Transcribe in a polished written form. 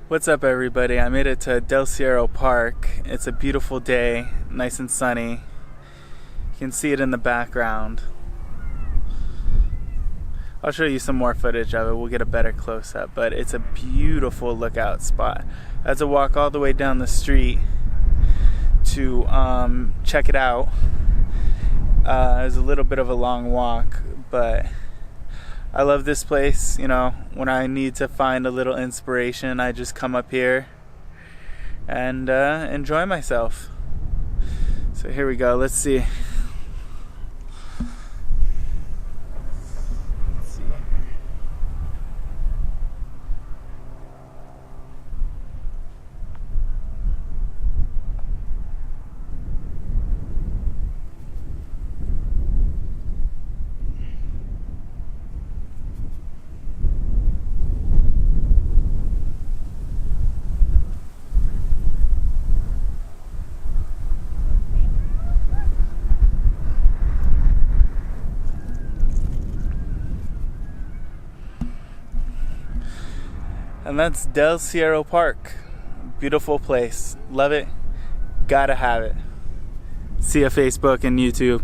What's up, everybody? I made it to Del Cerro Park. It's a beautiful day, nice and sunny. You can see it in the background. I'll show you some more footage of it. We'll get a better close-up, but it's a beautiful lookout spot. I had to walk all the way down the street to check it out. It was a little bit of a long walk, but I love this place. You know, when I need to find a little inspiration, I just come up here and enjoy myself. So here we go. Let's see. And that's Del Cerro Park. Beautiful place. Love it. Gotta have it. See ya, Facebook and YouTube.